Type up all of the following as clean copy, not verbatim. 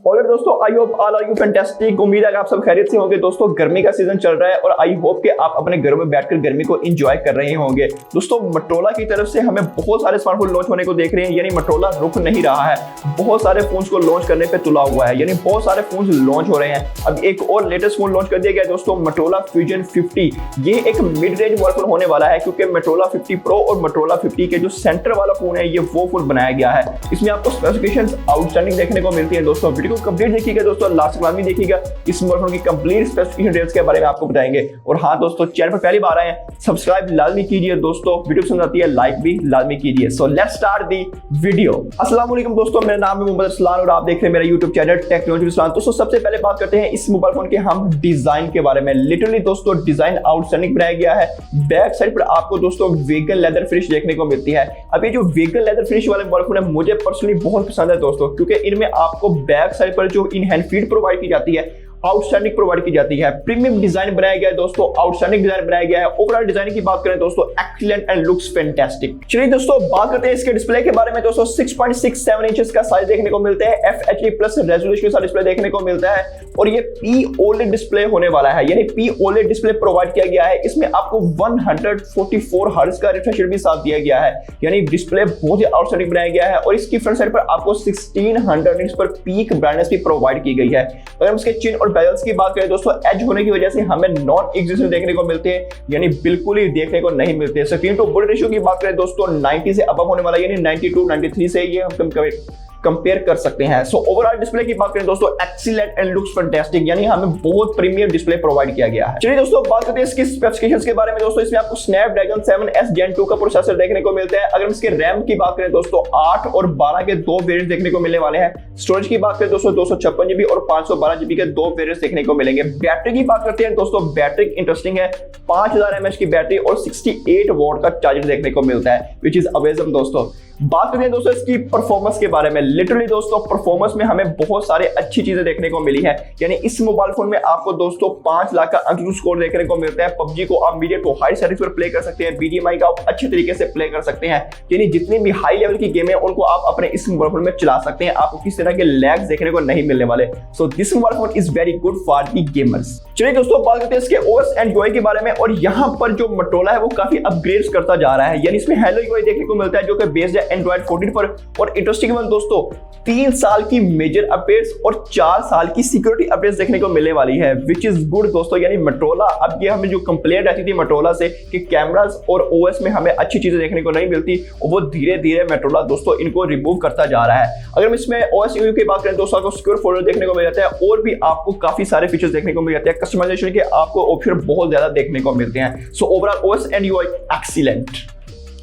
और दोस्तों I hope all are you fantastic. उम्मीद है कि आप सब खैरियत से होंगे। दोस्तों गर्मी का सीजन चल रहा है और आई होप कि आप अपने घरों में बैठकर गर्मी को एंजॉय कर रहे होंगे। दोस्तों मोटोरोला की तरफ से हमें बहुत सारे स्मार्टफोन लॉन्च होने को देख रहे हैं, यानी मोटोरोला रुक नहीं रहा है, बहुत सारे फोन्स को लॉन्च करने पे तुला हुआ है, यानी बहुत सारे फोन लॉन्च हो रहे हैं। अब एक और लेटेस्ट फोन लॉन्च कर दिया गया दोस्तों, मोटोरोला फ्यूजन 50। ये एक मिड रेंज फोन होने वाला है क्योंकि मोटोरोला 50 प्रो और मोटोरोला 50 के जो सेंटर वाला फोन है ये वो फोन बनाया गया है। इसमें आपको स्पेसिफिकेशंस आउटस्टैंडिंग देखने को मिलती है। दोस्तों वीडियो को कंप्लीट देखिएगा दोस्तों, लास्ट क्लास में देखिएगा, इस स्मार्टफोन की कंप्लीट स्पेसिफिकेशन डिटेल्स के बारे में आपको बताएंगे। और हाँ दोस्तों, चैनल पर पहली बार आए हैं सब्सक्राइब लाजमी कीजिए दोस्तों, वीडियो पसंद आती है लाइक भी लाजमी कीजिए। So let's start the video. अस्सलाम वालेकुम दोस्तों, मेरा नाम है मोहम्मद अरसलान और आप देख रहे हैं मेरा यूट्यूब चैनल टेक्नोलॉजी अरसलान। दोस्तों सबसे पहले बात करते हैं इस मोबाइल फोन के हम डिजाइन के बारे में। लिटरली दोस्तों डिजाइन आउटस्टैंडिंग बनाया गया है। बैक साइड पर आपको दोस्तों वेगन लेदर फिनिश देखने को मिलती है। अब ये जो वेगन लेदर फिनिश वाले मोबाइल फोन है मुझे पर्सनली बहुत पसंद है दोस्तों, क्योंकि इनमें आपको बैक साइड पर जो इन हैंड फीड प्रोवाइड की जाती है आउटस्टैंडिंग प्रोवाइड की जाती है। प्रीमियम डिजाइन बनाया गया है दोस्तों, आउटस्टैंडिंग डिजाइन बनाया गया है। ओवरऑल डिजाइन की बात करें दोस्तों एक्सीलेंट एंड लुक्स फैंटास्टिक। चलिए दोस्तों बात करते हैं इसके डिस्प्ले के बारे में। दोस्तों 6.67 इंचेस का साइज देखने को मिलता है, FHD प्लस रेजोल्यूशन के साथ डिस्प्ले देखने को मिलता है और ये POLED डिस्प्ले होने वाला है, यानी POLED डिस्प्ले प्रोवाइड किया गया है। इसमें आपको 144 हर्ट्ज का रिफ्रेश रेट भी साथ दिया गया है, यानी डिस्प्ले बहुत ही आउटस्टैंडिंग बनाया गया है। और इसकी फ्रंट साइड पर आपको 1600 निट्स पर पीक ब्राइटनेस भी प्रोवाइड की गई है। अगर हम इसके चिन और बेजल्स की बात करें दोस्तों, एज होने की वजह से हमें नॉन एग्जिस्टेंट देखने को मिलते हैं, यानी बिल्कुल ही देखने को नहीं मिलते। स्क्रीन टू बॉडी रेशियो की बात करें दोस्तों 90 से अबव होने वाला, यानी 92 93 से ये हम कंपेयर कर सकते हैं। सो ओवरऑल डिस्प्ले की बात करें दोस्तों एक्सीलेंट एंड लुक्स फैंटास्टिक, यानी हमें बहुत प्रीमियम डिस्प्ले प्रोवाइड किया गया है। चलिए दोस्तों बात करते हैं इसकी स्पेसिफिकेशंस के बारे में। दोस्तों इसमें आपको स्नैपड्रैगन 7S Gen 2 का प्रोसेसर देखने को मिलता है। अगर इसके रैम की बात करें दोस्तों 8 और 12 के दो वेरिएंट देखने को मिलने वाले हैं। स्टोरेज की बात करें दोस्तों 256 GB और 512 GB के दो वेरिएंट्स देखने को मिलेंगे। बैटरी की बात करते हैं दोस्तों, बैटरी इंटरेस्टिंग है, 5000 mAh की बैटरी और 68 वॉट का चार्जर देखने को मिलता है, विच इज अमेजिंग दोस्तों। बात करते हैं दोस्तों इसकी परफॉर्मेंस के बारे में। लिटरली दोस्तों परफॉर्मेंस में हमें बहुत सारे अच्छी चीजें देखने को मिली है, यानी इस मोबाइल फोन में आपको दोस्तों 5 लाख का अंतुतु स्कोर देखने को मिलता है। पबजी को आप मीडियम टू हाई सेटिंग्स पर प्ले कर सकते हैं, BGMI का आप अच्छे तरीके से प्ले कर सकते हैं, यानी जितनी भी हाई लेवल की गेम है उनको आप अपने इस मोबाइल फोन में चला सकते हैं। आपको किस तरह के लैग्स देखने को नहीं मिलने वाले। So this mobile phone is very good for the gamers. चलिए दोस्तों बात करते हैं इसके OS एंड UI के बारे में। और यहाँ पर जो मोटोरोला है वो काफी अपग्रेड्स करता जा रहा है, यानी इसमें हेलो UI देखने को मिलता है जो कि बेस्ड है Android 14 पर। और इंटरेस्टिंग बात दोस्तों 3 साल की मेजर अपडेट्स और 4 साल की सिक्योरिटी अपडेट्स देखने को मिलने वाली है, विच इज गुड दोस्तों। यानी मोटोरोला, अब ये हमें जो कंप्लेंट रहती थी मोटोरोला से कि कैमरास और OS में हमें अच्छी चीजें देखने को नहीं मिलती, वो धीरे धीरे मोटोरोला दोस्तों इनको रिमूव करता जा रहा है। अगर हम इसमें OS UI की बात करें दोस्तों, आपको सिक्योर फोल्डर देखने को मिल जाता है और भी आपको काफी सारे फीचर्स देखने को मिल जाते हैं। कस्टमाइजेशन के आपको ऑप्शन बहुत ज्यादा देखने को मिलते हैं। So overall OS and UI excellent.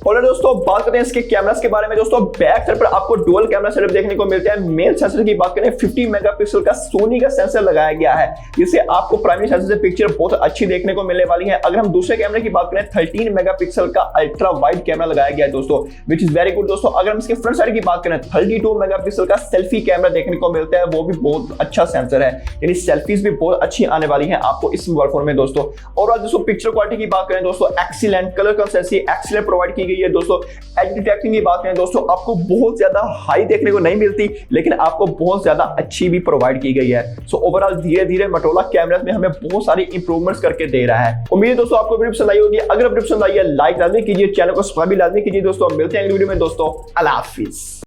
और दोस्तों बात करते हैं इसके कैमरास के बारे में। दोस्तों बैक साइड पर आपको डुअल कैमरा सेटअप देखने को मिलता है। मेन सेंसर की बात करें 50 मेगापिक्सल का सोनी का सेंसर लगाया गया है, जिससे आपको प्राइमरी सेंसर से पिक्चर बहुत अच्छी देखने को मिलने वाली है। अगर हम दूसरे कैमरे की बात करें 13 मेगापिक्सल का अल्ट्रा वाइड कैमरा लगाया गया है दोस्तों, विच इज वेरी गुड दोस्तों। अगर हम इसके फ्रंट साइड की बात करें 32 मेगापिक्सल का सेल्फी कैमरा देखने को मिलता है, वो भी बहुत अच्छा सेंसर है, यानी सेल्फीज भी बहुत अच्छी आने वाली है आपको इस मोबाइल फोन में दोस्तों। और दोस्तों पिक्चर क्वालिटी की बात करें दोस्तों excellent, colour consistency excellent provide की गई है दोस्तों। एज डिटेक्टिंग की बात करें दोस्तों, आपको बहुत ज्यादा हाई देखने को नहीं मिलती, लेकिन आपको बहुत ज्यादा अच्छी भी प्रोवाइड की गई है। सो ओवरऑल धीरे धीरे मोटोरोला कैमरास में हमें बहुत सारी इंप्रूवमेंट्स करके दे रहा है। उम्मीद है दोस्तों आपको वीडियो पसंद आई होगी। अगर वीडियो पसंद आई है लाइक लाजमी कीजिए, चैनल को सब्सक्राइब भी लाजमी कीजिए दोस्तों। मिलते हैं अगली वीडियो में दोस्तों, अल्लाह हाफिज।